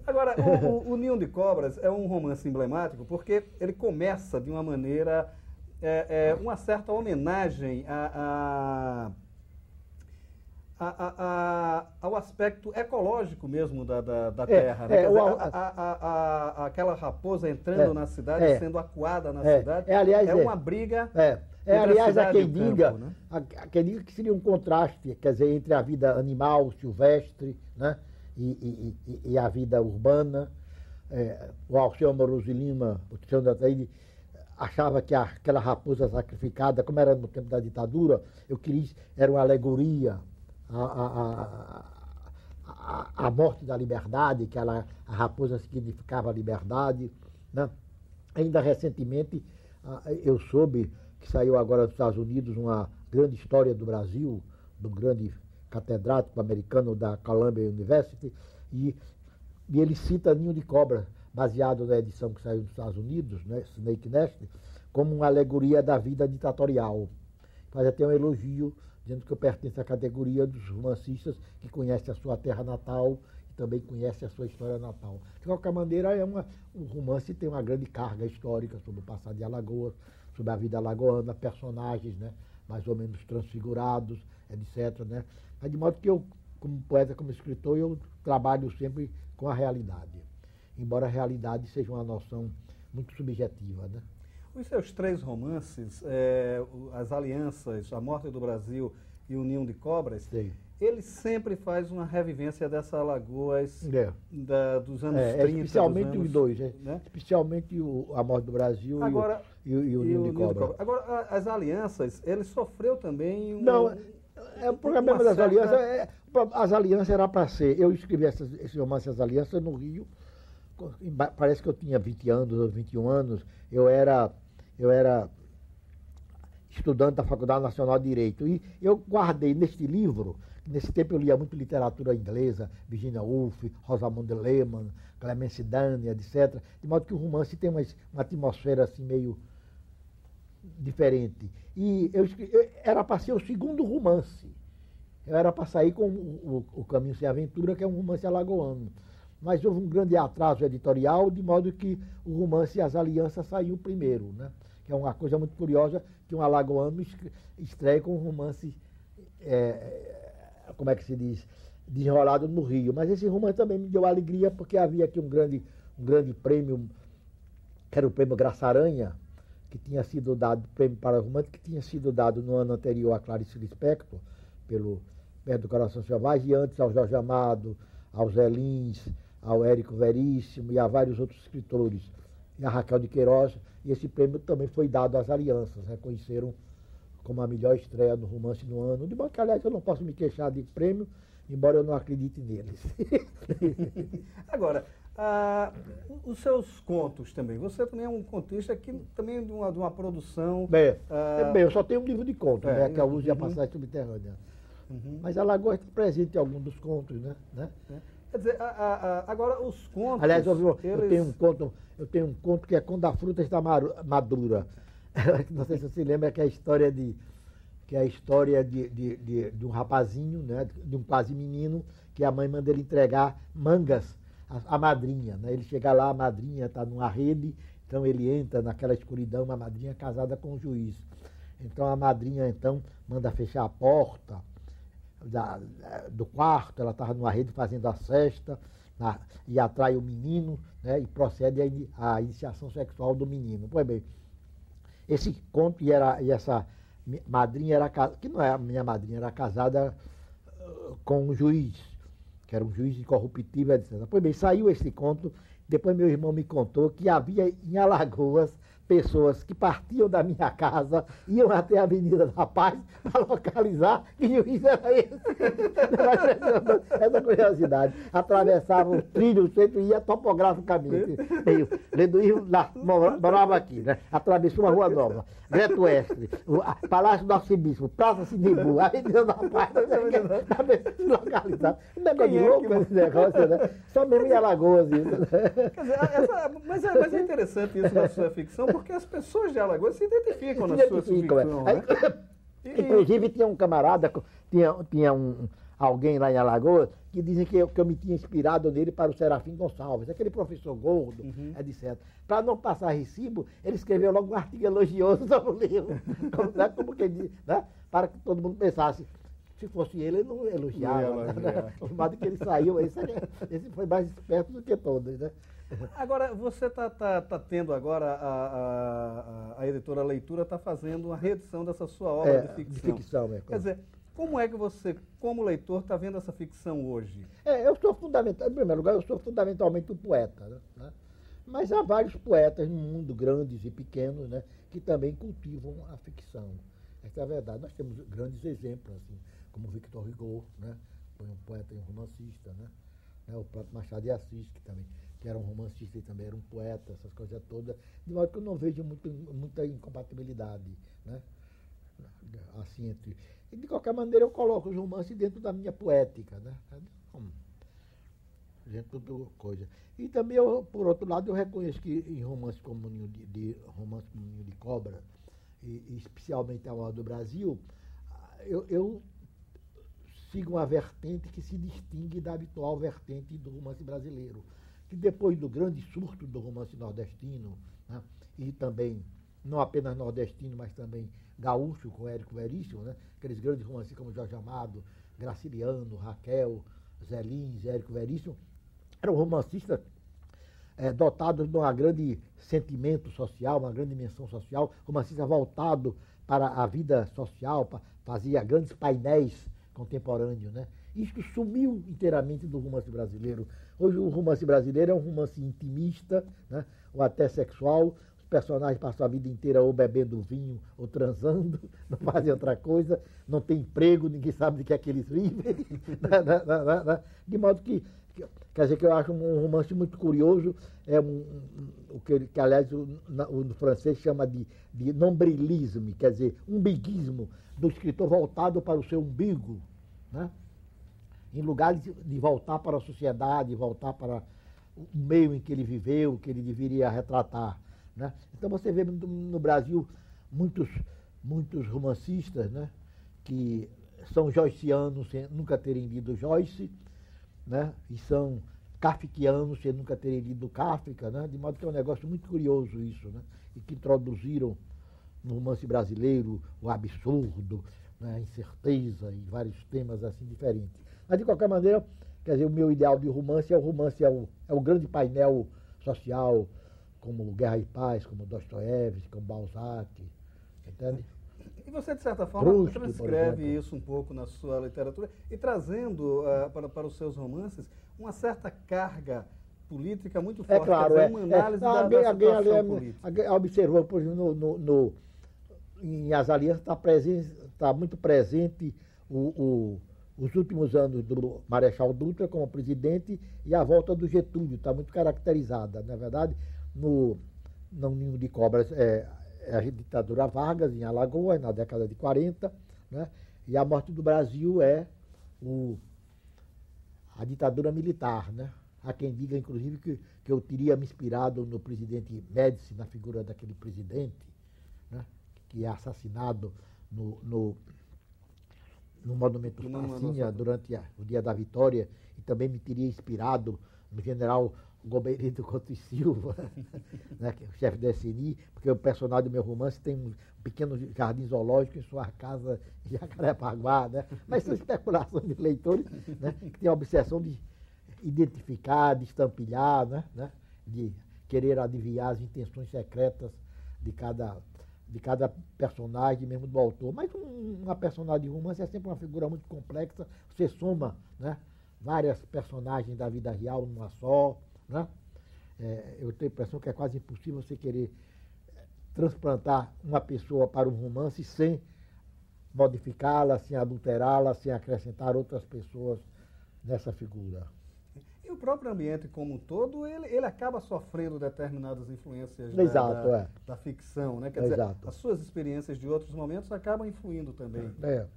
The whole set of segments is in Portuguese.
Agora, o Ninho de Cobras é um romance emblemático porque ele começa de uma maneira, uma certa homenagem ao aspecto ecológico mesmo da terra. Né? Quer dizer, aquela raposa entrando na cidade, sendo acuada na cidade, aliás, uma briga... aliás, há quem diga, campo, né? Que seria um contraste, quer dizer, entre a vida animal, silvestre, né, e a vida urbana. O Alceu Amoroso de Lima, o Tiziano da Ataíde, achava que aquela raposa sacrificada, como era no tempo da ditadura, era uma alegoria à morte da liberdade, que a raposa significava a liberdade. Né? Ainda recentemente, eu soube que saiu agora dos Estados Unidos uma grande história do Brasil, do grande catedrático americano da Columbia University, e ele cita Ninho de Cobra, baseado na edição que saiu dos Estados Unidos, né, Snake Nest, como uma alegoria da vida ditatorial. Faz até um elogio, dizendo que eu pertenço à categoria dos romancistas que conhecem a sua terra natal e também conhecem a sua história natal. De qualquer maneira, o romance tem uma grande carga histórica sobre o passado de Alagoas, sobre a vida alagoana, personagens, né, mais ou menos transfigurados, etc. Né? Mas de modo que eu, como poeta, como escritor, eu trabalho sempre com a realidade. Embora a realidade seja uma noção muito subjetiva. Né? Os seus 3 romances, As Alianças, A Morte do Brasil e O Ninho de Cobras, Sim. ele sempre faz uma revivência dessa Alagoas dos anos 30. Especialmente os dois, né? Especialmente A Morte do Brasil e o Ninho de Cobra. Agora, As Alianças, ele sofreu também Não, o problema das alianças, as alianças era para ser. Eu escrevi esse romance As Alianças no Rio, parece que eu tinha 20 anos ou 21 anos, eu era estudante da Faculdade Nacional de Direito. E eu guardei neste livro, nesse tempo eu lia muito literatura inglesa, Virginia Woolf, Rosamund Lehmann, Clemence Dane, etc. De modo que o romance tem uma atmosfera assim meio diferente. E era para ser o segundo romance. Eu era para sair com o Caminho Sem Aventura, que é um romance alagoano. Mas houve um grande atraso editorial, de modo que o romance As Alianças saiu primeiro, né? Que é uma coisa muito curiosa, que um alagoano estreia com um romance, como é que se diz, desenrolado no Rio. Mas esse romance também me deu alegria, porque havia aqui um grande prêmio, que era o Prêmio Graça Aranha, que tinha sido dado, prêmio para romance, que tinha sido dado no ano anterior a Clarice Lispector, pelo Perto do Coração Selvagem, e antes ao Jorge Amado, ao Zé Lins, ao Érico Veríssimo e a vários outros escritores, e a Raquel de Queiroz, e esse prêmio também foi dado às Alianças, reconheceram como a melhor estreia do romance no ano, de modo que, aliás, eu não posso me queixar de prêmio, embora eu não acredite neles. Agora, os seus contos também, você também é um contista que também de uma produção... Bem, eu só tenho um livro de contos, né, que é A Luz e a Passagem Subterrânea. Mas a Alagoas está presente em alguns dos contos, né? Quer dizer, agora os contos... Aliás, eu tenho um conto que é Quando a Fruta Está Madura. Não sei se você lembra, que é a história de um rapazinho, né, de um quase menino, que a mãe manda ele entregar mangas à madrinha. Né? Ele chega lá, a madrinha está numa rede, então ele entra naquela escuridão, a madrinha casada com o juiz. Então a madrinha manda fechar a porta do quarto, ela estava numa rede fazendo a cesta, e atrai o menino, né, e procede à iniciação sexual do menino. Pois bem, esse conto e essa madrinha que não é a minha madrinha, era casada com um juiz, que era um juiz incorruptível, etc. Pois bem, saiu esse conto, depois meu irmão me contou que havia em Alagoas pessoas que partiam da minha casa, iam até a Avenida da Paz para localizar que juiz era esse. Essa curiosidade. Atravessavam o trilho, o centro e ia topograficamente. Lenduíno morava aqui, né? Atravessou uma rua nova, Reto Oeste, o Palácio do Arcebispo, Praça Cinebu, Avenida da Paz, localizar. Um negócio de louco esse negócio, né? Só mesmo em Alagoas isso. Quer dizer, mas é interessante isso na sua ficção, porque as pessoas de Alagoas se identificam na sua ficção. Né? Inclusive tinha um camarada, tinha alguém lá em Alagoas que dizem que eu me tinha inspirado nele para o Serafim Gonçalves, aquele professor gordo, etc. Para não passar recibo, ele escreveu logo um artigo elogioso sobre o livro, como que diz, né? Para que todo mundo pensasse. Se fosse ele não elogiava. O modo que ele saiu, esse foi mais esperto do que todos, né? Agora, você está tendo agora, a editora Leitura está fazendo uma reedição dessa sua obra de ficção. De ficção, Quer dizer, como é que você, como leitor, está vendo essa ficção hoje? Eu sou fundamental, em primeiro lugar, eu sou fundamentalmente um poeta, né? Mas há vários poetas no mundo, grandes e pequenos, né, que também cultivam a ficção. Essa é a verdade. Nós temos grandes exemplos, assim, como Victor Hugo, né, foi um poeta e um romancista, né? O próprio Machado de Assis, que era um romancista e também era um poeta, essas coisas todas, de modo que eu não vejo muita incompatibilidade, né? Assim, e de qualquer maneira eu coloco os romances dentro da minha poética, né? Dentro do coisa. E também, por outro lado, eu reconheço que em romances como Ninho de Cobra, e especialmente A Hora do Brasil, eu sigo uma vertente que se distingue da habitual vertente do romance brasileiro, que depois do grande surto do romance nordestino, né, e também, não apenas nordestino, mas também gaúcho, com Érico Veríssimo, né, aqueles grandes romances como Jorge Amado, Graciliano, Raquel, Zé Lins, Érico Veríssimo, eram romancistas dotados de um grande sentimento social, uma grande dimensão social, romancista voltado para a vida social, fazia grandes painéis contemporâneos, né? Isto sumiu inteiramente do romance brasileiro. Hoje o romance brasileiro é um romance intimista, né, ou até sexual. Os personagens passam a vida inteira ou bebendo vinho ou transando, não fazem outra coisa, não tem emprego, ninguém sabe de que é que eles vivem. De modo que, quer dizer, que eu acho um romance muito curioso, o que aliás o francês chama de nombrilisme, quer dizer, umbiguismo do escritor voltado para o seu umbigo, né? Em lugar de voltar para a sociedade, voltar para o meio em que ele viveu, que ele deveria retratar, né? Então você vê no Brasil muitos romancistas, né, que são joycianos sem nunca terem lido Joyce, né, e são kafkianos sem nunca terem lido Kafka, né, de modo que é um negócio muito curioso isso, né, e que introduziram no romance brasileiro o absurdo, né, a incerteza e vários temas assim diferentes. Mas, de qualquer maneira, quer dizer, o meu ideal de romance é o grande painel social, como Guerra e Paz, como Dostoiévski, como Balzac, entende? E você, de certa forma, Proust, transcreve isso um pouco na sua literatura e trazendo para os seus romances uma certa carga política muito forte. É claro, uma análise da situação política. Alguém observou, por exemplo, em As Alianças está muito presente os últimos anos do Marechal Dutra como presidente e a volta do Getúlio, está muito caracterizada. Na verdade, no Ninho de Cobras é a ditadura Vargas, em Alagoas, na década de 40, né? E a morte do Brasil é a ditadura militar, né? Há quem diga, inclusive, que eu teria me inspirado no presidente Médici, na figura daquele presidente, né, que é assassinado no Monumento Pracinha durante o Dia da Vitória, e também me teria inspirado no general Gomerito Couto e Silva, né, que é o chefe da SNI, porque o personagem do meu romance tem um pequeno jardim zoológico em sua casa em Jacarepaguá, né? Mas são especulações de leitores, né, que têm a obsessão de identificar, de estampilhar, né, de querer adivinhar as intenções secretas de cada personagem, mesmo do autor. Mas uma personagem de romance é sempre uma figura muito complexa. Você soma, né, várias personagens da vida real numa só, né? Eu tenho a impressão que é quase impossível você querer transplantar uma pessoa para um romance sem modificá-la, sem adulterá-la, sem acrescentar outras pessoas nessa figura. E o próprio ambiente como um todo, ele acaba sofrendo determinadas influências da ficção, né? Quer dizer, as suas experiências de outros momentos acabam influindo também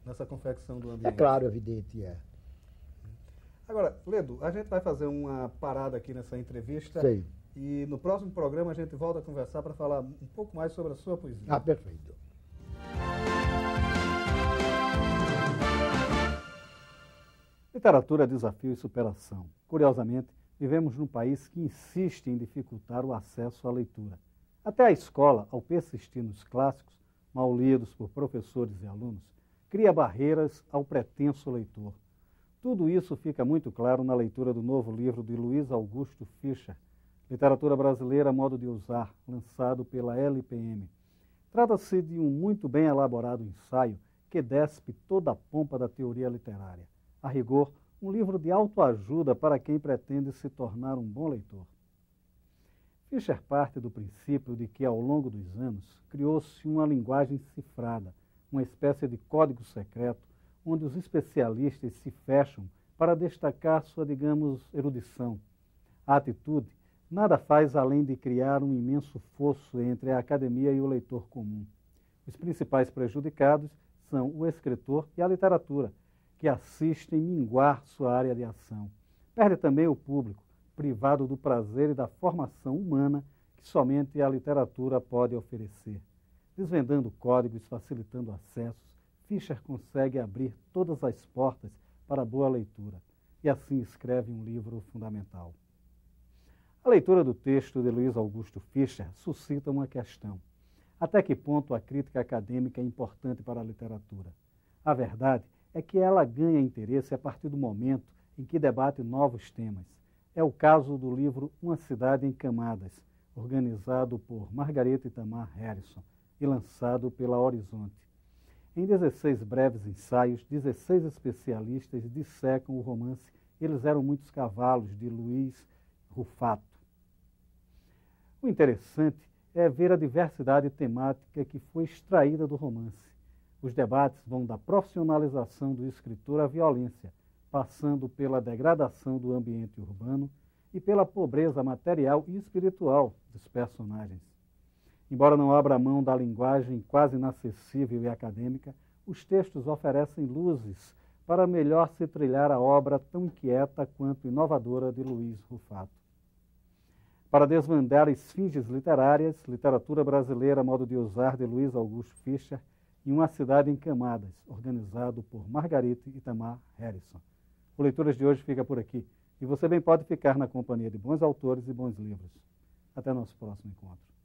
nessa confecção do ambiente. É claro, evidente, Agora, Ledo, a gente vai fazer uma parada aqui nessa entrevista. Sei. E no próximo programa a gente volta a conversar para falar um pouco mais sobre a sua poesia. Ah, perfeito. Literatura, desafio e superação. Curiosamente, vivemos num país que insiste em dificultar o acesso à leitura. Até a escola, ao persistir nos clássicos, mal lidos por professores e alunos, cria barreiras ao pretenso leitor. Tudo isso fica muito claro na leitura do novo livro de Luiz Augusto Fischer, Literatura Brasileira, Modo de Usar, lançado pela LPM. Trata-se de um muito bem elaborado ensaio que despe toda a pompa da teoria literária. A rigor, um livro de autoajuda para quem pretende se tornar um bom leitor. Fischer parte do princípio de que, ao longo dos anos, criou-se uma linguagem cifrada, uma espécie de código secreto, onde os especialistas se fecham para destacar sua, digamos, erudição. A atitude nada faz além de criar um imenso fosso entre a academia e o leitor comum. Os principais prejudicados são o escritor e a literatura, que assistem minguar sua área de ação. Perde também o público, privado do prazer e da formação humana que somente a literatura pode oferecer. Desvendando códigos, facilitando acessos, Fischer consegue abrir todas as portas para a boa leitura e assim escreve um livro fundamental. A leitura do texto de Luiz Augusto Fischer suscita uma questão. Até que ponto a crítica acadêmica é importante para a literatura? A verdade é que ela ganha interesse a partir do momento em que debate novos temas. É o caso do livro Uma Cidade em Camadas, organizado por Margareta Itamar Harrison e lançado pela Horizonte. Em 16 breves ensaios, 16 especialistas dissecam o romance Eles Eram Muitos Cavalos, de Luiz Rufato. O interessante é ver a diversidade temática que foi extraída do romance. Os debates vão da profissionalização do escritor à violência, passando pela degradação do ambiente urbano e pela pobreza material e espiritual dos personagens. Embora não abra mão da linguagem quase inacessível e acadêmica, os textos oferecem luzes para melhor se trilhar a obra tão inquieta quanto inovadora de Luiz Rufato. Para desvendar esfinges literárias, Literatura Brasileira, Modo de Usar, de Luiz Augusto Fischer, e Uma Cidade em Camadas, organizado por Margarita Itamar Harrison. O Leituras de hoje fica por aqui, e você bem pode ficar na companhia de bons autores e bons livros. Até nosso próximo encontro.